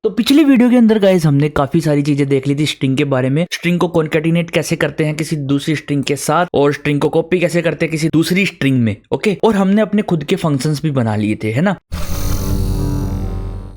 तो पिछली वीडियो के अंदर गाइस हमने काफी सारी चीजें देख ली थी स्ट्रिंग के बारे में। स्ट्रिंग को कॉन्कैटिनेट कैसे करते हैं किसी दूसरी स्ट्रिंग के साथ, और स्ट्रिंग को कॉपी कैसे करते हैं किसी दूसरी स्ट्रिंग में। ओके, और हमने अपने खुद के फंक्शंस भी बना लिए थे, है ना।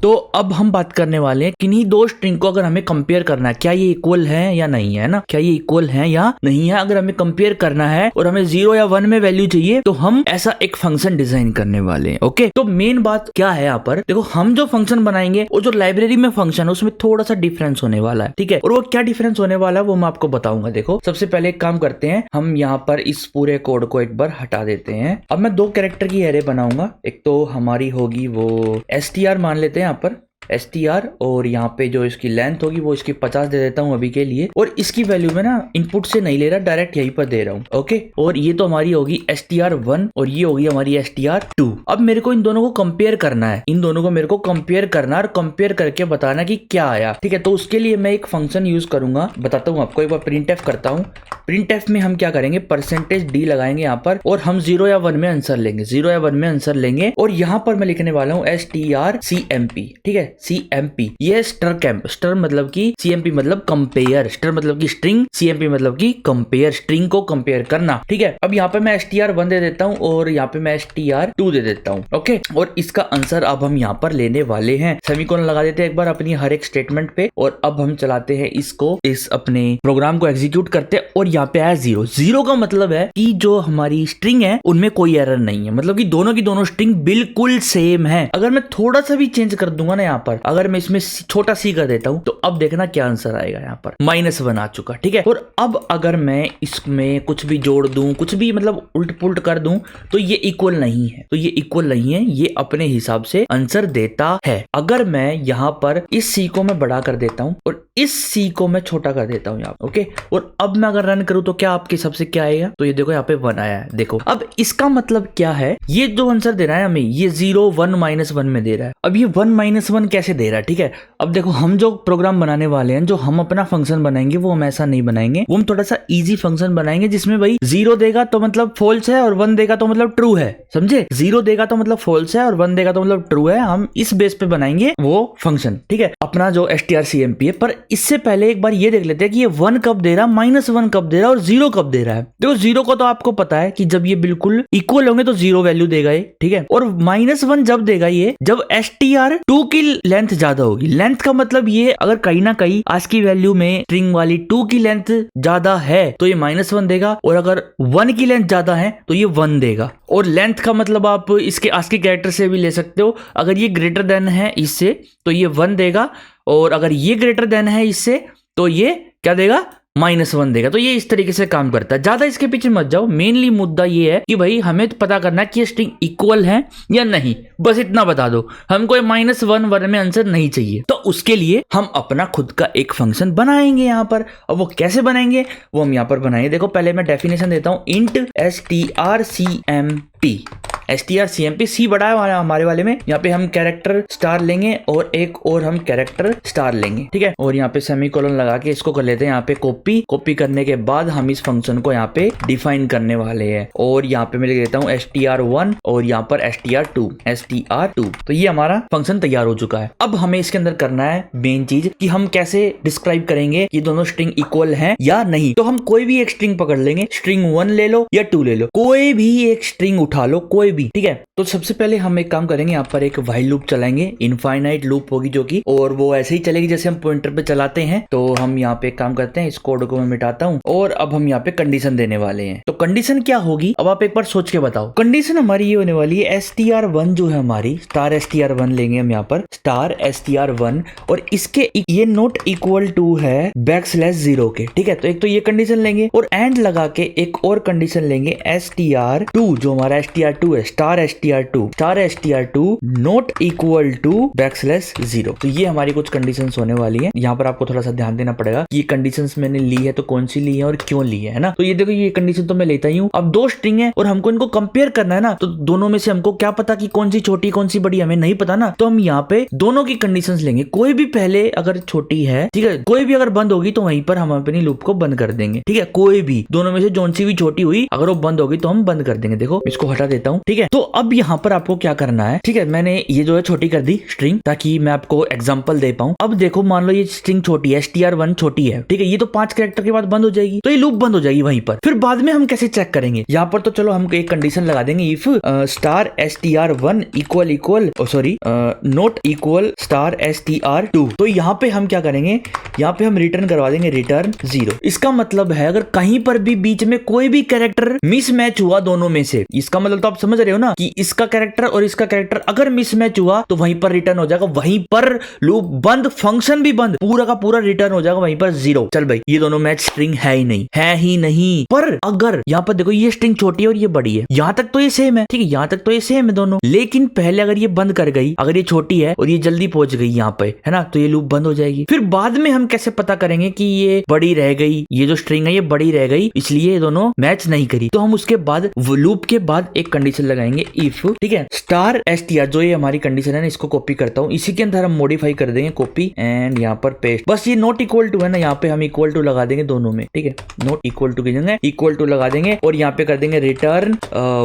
तो अब हम बात करने वाले हैं किन्हीं दो स्ट्रिंग को अगर हमें कंपेयर करना है, क्या ये इक्वल है या नहीं है ना, क्या ये इक्वल है या नहीं है। अगर हमें कंपेयर करना है और हमें 0 या 1 में वैल्यू चाहिए तो हम ऐसा एक फंक्शन डिजाइन करने वाले हैं। ओके, तो मेन बात क्या है यहाँ पर, देखो हम जो फंक्शन बनाएंगे और जो लाइब्रेरी में फंक्शन है उसमें थोड़ा सा डिफरेंस होने वाला है, ठीक है। और वो क्या डिफरेंस होने वाला है वो मैं आपको बताऊंगा। देखो सबसे पहले एक काम करते हैं, हम यहाँ पर इस पूरे कोड को एक बार हटा देते हैं। अब मैं 2 कैरेक्टर की एरे बनाऊंगा। एक तो हमारी होगी वो str मान लेते हैं यहाँ पर str, और यहाँ पे जो इसकी लेंथ होगी वो इसकी 50 दे देता हूँ अभी के लिए। और इसकी वैल्यू में ना इनपुट से नहीं ले रहा, डायरेक्ट यहीं पर दे रहा हूँ। ओके, और ये तो हमारी होगी str1 और ये होगी हमारी str2। अब मेरे को इन दोनों को कंपेयर करना है, इन दोनों को मेरे को कंपेयर करना और कंपेयर करके बताना कि क्या आया, ठीक है। तो उसके लिए मैं एक फंक्शन यूज करूंगा, बताता हूँ आपको। एक बार printf करता हूँ। printf में हम क्या करेंगे, %d लगाएंगे यहाँ पर, और हम 0 या 1 में आंसर लेंगे, 0 या 1 में आंसर लेंगे। और यहाँ पर मैं लिखने वाला हूँ strcmp, ठीक है, CMP। ये स्टर मतलब कि CMP मतलब कंपेयर, स्टर मतलब कि स्ट्रिंग, CMP मतलब कि कंपेयर, स्ट्रिंग को कंपेयर करना, ठीक है। अब यहाँ पे मैं str1 दे देता हूँ और यहाँ पे मैं str2 दे देता हूँ। ओके, और इसका आंसर अब हम यहाँ पर लेने वाले हैं। सेमीकोलन लगा देते हैं एक बार अपनी हर एक स्टेटमेंट पे, और अब हम चलाते हैं इसको, इस अपने प्रोग्राम को एग्जीक्यूट करते हैं। और यहाँ पे आया 0। 0 का मतलब है कि जो हमारी स्ट्रिंग है उनमें कोई एरर नहीं है, मतलब कि दोनों की दोनों स्ट्रिंग बिल्कुल सेम है। अगर मैं थोड़ा सा भी चेंज कर दूंगा ना यहाँ पर, अगर मैं इसमें छोटा सी कर देता हूं तो अब देखना क्या आंसर आएगा। यहाँ पर -1 आ चुका, ठीक है। और अब अगर मैं इसमें कुछ भी जोड़ दूं, कुछ भी मतलब उल्ट पुल्ट कर दूं, तो ये इक्वल नहीं है, तो ये इक्वल नहीं है, ये अपने हिसाब से आंसर देता है। अगर मैं यहाँ पर इस सी को मैं बड़ा कर देता हूं और इस सी को मैं छोटा कर देता हूं यहाँ, ओके। और अब मैं अगर रन करूं तो क्या आपके हिसाब से क्या आएगा, तो ये देखो यहाँ पे 1 आया है। देखो अब इसका मतलब क्या है, ये जो आंसर दे रहा है हमें, ये 0 1 -1 में दे रहा है। अब ये 1 -1 कैसे दे रहा है, ठीक है। अब देखो हम जो प्रोग्राम बनाने वाले हैं, जो हम अपना फंक्शन बनाएंगे वो हम ऐसा नहीं बनाएंगे, वो हम थोड़ा सा इजी फंक्शन बनाएंगे जिसमें भाई 0 देगा तो मतलब फॉल्स है और 1 देगा तो मतलब ट्रू है, समझे। 0 देगा तो मतलब फॉल्स है और 1 देगा तो मतलब ट्रू है। हम इस बेस पे बनाएंगे वो फंक्शन, ठीक है, अपना जो strcmp है। पर इससे पहले एक बार ये देख लेते हैं कि ये 1 कब दे रहा है, -1 कब दे रहा है और 0 कब दे रहा है। देखो 0 को तो आपको पता है कि जब ये बिल्कुल इक्वल होंगे तो 0 वैल्यू देगा ये, ठीक है। और -1 जब देगा ये जब str2 की लेंथ ज्यादा होगी। लेंथ का मतलब ये, अगर कहीं ना कहीं आज की वैल्यू में स्ट्रिंग वाली 2 की लेंथ ज्यादा है तो ये -1 देगा, और अगर 1 की लेंथ ज्यादा है तो ये 1 देगा। और लेंथ का मतलब आप इसके आज के कैरेक्टर से भी ले सकते हो, अगर ये ग्रेटर देन है इससे तो ये 1 देगा, और अगर ये ग्रेटर देन है इससे तो ये क्या देगा, -1 देगा। तो ये इस तरीके से काम करता है। ज्यादा इसके पीछे मत जाओ, मेनली मुद्दा ये है कि भाई हमें तो पता करना है कि ये स्ट्रिंग इक्वल है या नहीं, बस इतना बता दो। हमको -1 1 में आंसर नहीं चाहिए, तो उसके लिए हम अपना खुद का एक फंक्शन बनाएंगे यहाँ पर। अब वो कैसे बनाएंगे वो हम यहाँ पर बनाएंगे। देखो पहले मैं डेफिनेशन देता हूँ, इंट strcmp सी बड़ा है हमारे वाले में। यहाँ पे हम कैरेक्टर स्टार लेंगे और एक और हम कैरेक्टर स्टार लेंगे, ठीक है। और यहाँ पे सेमीकोलन लगा के इसको कर लेते हैं यहाँ पे कॉपी करने के बाद हम इस फंक्शन को यहाँ पे डिफाइन करने वाले हैं। और यहाँ पे मैं लिख देता हूँ str1 और यहाँ पर str2। तो ये हमारा फंक्शन तैयार हो चुका है। अब हमें इसके अंदर करना है मेन चीज कि हम कैसे डिस्क्राइब करेंगे कि दोनों स्ट्रिंग इक्वल हैं या नहीं। तो हम कोई भी एक स्ट्रिंग पकड़ लेंगे, स्ट्रिंग 1 ले लो या 2 ले लो, कोई भी एक स्ट्रिंग उठा लो, कोई भी, ठीक है। तो सबसे पहले हम एक काम करेंगे, यहाँ पर एक व्हाइल लूप चलाएंगे, इनफाइनाइट लूप होगी जो कि, और वो ऐसे ही चलेगी जैसे हम पॉइंटर पे चलाते हैं। तो हम यहाँ पे एक काम करते हैं, इस कोड को मैं मिटाता हूँ और अब हम यहाँ पे कंडीशन देने वाले हैं। तो कंडीशन क्या होगी अब आप एक बार सोच के बताओ। कंडीशन हमारी ये होने वाली है, str1 जो है हमारी, str1 लेंगे हम यहाँ पर, str1, और इसके ये नॉट इक्वल टू है \0 के, ठीक है। तो एक तो ये कंडीशन लेंगे और एंड लगा के एक और कंडीशन लेंगे, str2 जो हमारा str2 है, str2 नॉट इक्वल टू \0। तो ये हमारी कुछ कंडीशंस होने वाली है। यहाँ पर आपको थोड़ा सा ध्यान देना पड़ेगा कि ये कंडीशंस मैंने ली है तो कौन सी ली है और क्यों ली है ना। तो ये देखो ये कंडीशन तो मैं लेता ही हूँ। अब 2 स्ट्रिंग है और हमको इनको कंपेयर करना है ना, तो दोनों में से हमको क्या पता कि कौन सी छोटी कौन सी बड़ी, हमें नहीं पता ना। तो हम यहाँ पे दोनों की कंडीशंस लेंगे, कोई भी पहले अगर छोटी है, ठीक है, कोई भी अगर बंद होगी तो वहीं पर हम अपनी लूप को बंद कर देंगे, ठीक है। कोई भी दोनों में से जोन सी भी छोटी हुई अगर वो बंद होगी तो हम बंद कर देंगे। देखो इसको हटा देता हूँ, ठीक है। है। तो अब यहाँ पर आपको क्या करना है, ठीक है, मैंने ये जो है छोटी कर दी स्ट्रिंग ताकि मैं आपको एग्जांपल दे पाऊं। अब देखो मान लो ये स्ट्रिंग छोटी है, str1 छोटी है, ठीक है, ये तो 5 कैरेक्टर के बाद बंद हो जाएगी, तो ये लूप बंद हो जाएगी वहीं पर। फिर बाद में हम कैसे चेक करेंगे, यहाँ पर तो चलो हम एक कंडीशन लगा देंगे, if star str1 equal sorry note equal star str2। तो यहाँ पे हम क्या करेंगे, यहाँ पे हम रिटर्न करवा देंगे रिटर्न 0। इसका मतलब है अगर कहीं पर भी बीच में कोई भी कैरेक्टर मिसमैच हुआ दोनों में से, इसका मतलब तो आप समझ रहे हो ना कि इसका कैरेक्टर और इसका कैरेक्टर अगर मिसमैच हुआ तो वहीं पर रिटर्न हो जाएगा, वहीं पर लूप बंद, फंक्शन भी बंद, पूरा का पूरा रिटर्न हो जाएगा वहीं पर 0। चल भाई ये दोनों मैच स्ट्रिंग है ही नहीं। पर अगर यहाँ पर देखो ये स्ट्रिंग छोटी है और ये बड़ी है, यहाँ तक तो ये सेम है, ठीक है, यहाँ तक तो ये सेम है दोनों, लेकिन पहले अगर ये बंद कर गई, अगर ये छोटी है और ये जल्दी पहुंच गई यहाँ पे, है ना, तो ये लूप बंद हो जाएगी। फिर बाद में हम कैसे पता करेंगे कि ये बड़ी रह गई, ये जो स्ट्रिंग है ये बड़ी रह गई इसलिए ये दोनों मैच नहीं करी, तो हम उसके बाद लूप के बाद एक कंडीशन लगाएंगे इफ, ठीक है, स्टार str, जो ये हमारी कंडीशन है ना, इसको कॉपी करता हूँ, इसी के अंदर हम मॉडिफाई कर देंगे कॉपी एंड यहाँ पर पेस्ट। बस ये नॉट इक्वल टू है ना, यहाँ पे हम इक्वल टू लगा देंगे दोनों में, ठीक है, नॉट इक्वल टू की जगह इक्वल टू लगा देंगे और यहाँ पे कर देंगे रिटर्न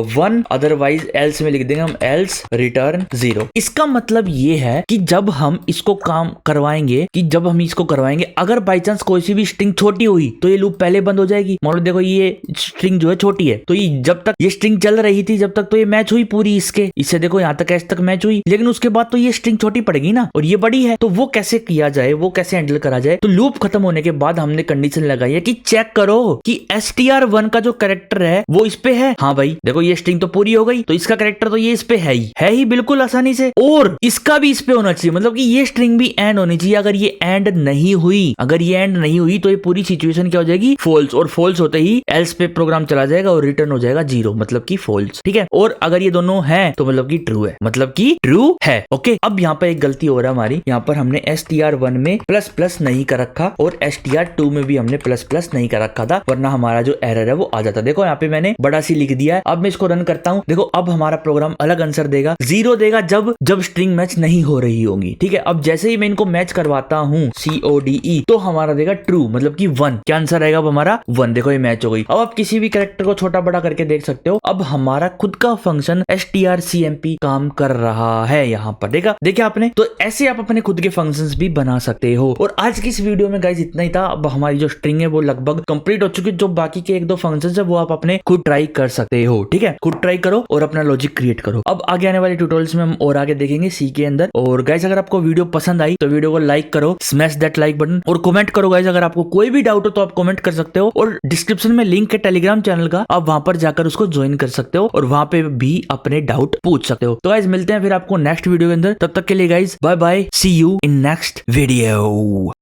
1, अदरवाइज एल्स में लिख देंगे हम एल्स रिटर्न 0। इसका मतलब ये है कि जब हम इसको काम करवाएंगे, अगर बाई चांस कोई सी भी स्ट्रिंग छोटी हुई तो ये लूप पहले बंद हो जाएगी। मान लो देखो ये स्ट्रिंग जो है छोटी है, तो ये जब तक ये स्ट्रिंग चल रही थी जब तक तो ये मैच हुई पूरी, इससे देखो यहाँ तक ऐसे तक मैच हुई, लेकिन उसके बाद तो ये स्ट्रिंग छोटी पड़ेगी ना और ये बड़ी है, तो वो कैसे किया जाए, वो कैसे हैंडल करा जाए। तो लूप खत्म होने के बाद हमने कंडीशन लगाई है कि चेक करो कि str1 का जो कैरेक्टर है वो इस पे है। हाँ भाई देखो ये स्ट्रिंग तो पूरी हो गई, तो इसका कैरेक्टर तो ये इस पे है ही बिल्कुल आसानी से, और इसका भी इस पे होना चाहिए, मतलब कि ये स्ट्रिंग भी एंड होनी चाहिए। अगर ये एंड नहीं हुई तो ये पूरी सिचुएशन क्या हो जाएगी, फॉल्स, और फॉल्स होते ही एल्स पे प्रोग्राम चला जाएगा और रिटर्न हो जाएगा 0, मतलब कि फॉल्स, ठीक है। और अगर ये दोनों है तो मतलब कि ट्रू है, ओके। अब यहाँ पर एक गलती हो रहा है हमारी, यहाँ पर हमने str1 में प्लस नहीं कर रखा और str2 में भी हमने प्लस नहीं कर रखा था, वरना हमारा जो एरर है वो आ जाता। देखो यहाँ पे मैंने बड़ा सी लिख दिया है। अब मैं इसको रन करता हूँ, देखो अब हमारा प्रोग्राम अलग आंसर देगा, 0 देगा जब स्ट्रिंग मैच नहीं हो रही होगी, ठीक है। अब जैसे ही मैं इनको मैच करवाता हूँ CODE, तो हमारा देगा ट्रू, मतलब कि 1। क्या आंसर आएगा अब हमारा 1, देखो ये मैच हो गई। अब आप किसी भी कैरेक्टर को छोटा बड़ा करके देख सकते हो। अब हमारा खुद का फंक्शन strcmp काम कर रहा है यहाँ पर, देखा आपने। तो ऐसे आप अपने खुद के फंक्शंस भी बना सकते हो। और आज की इस वीडियो में गाइस इतना ही था। अब हमारी जो स्ट्रिंग है वो लगभग कंप्लीट हो चुकी है। जो बाकी के 1-2 फंक्शंस है वो आप अपने खुद ट्राई कर सकते हो, ठीक है, खुद ट्राई करो और अपना लॉजिक क्रिएट करो। अब आगे आने वाले ट्यूटोरियल्स में हम और आगे देखेंगे सी के अंदर। और गाइस अगर आपको वीडियो पसंद आई तो वीडियो को लाइक करो, स्मैश दैट लाइक बटन, और कमेंट करो गाइस। अगर आपको कोई भी डाउट हो तो आप कमेंट कर सकते हो, और डिस्क्रिप्शन में लिंक है टेलीग्राम चैनल का, आप वहां पर जाकर उसको ज्वाइन कर सकते हो और वहां पे भी अपने डाउट पूछ सकते हो। तो गाइस मिलते हैं फिर आपको नेक्स्ट वीडियो के अंदर। तब तक के लिए guys bye bye, see you in next video.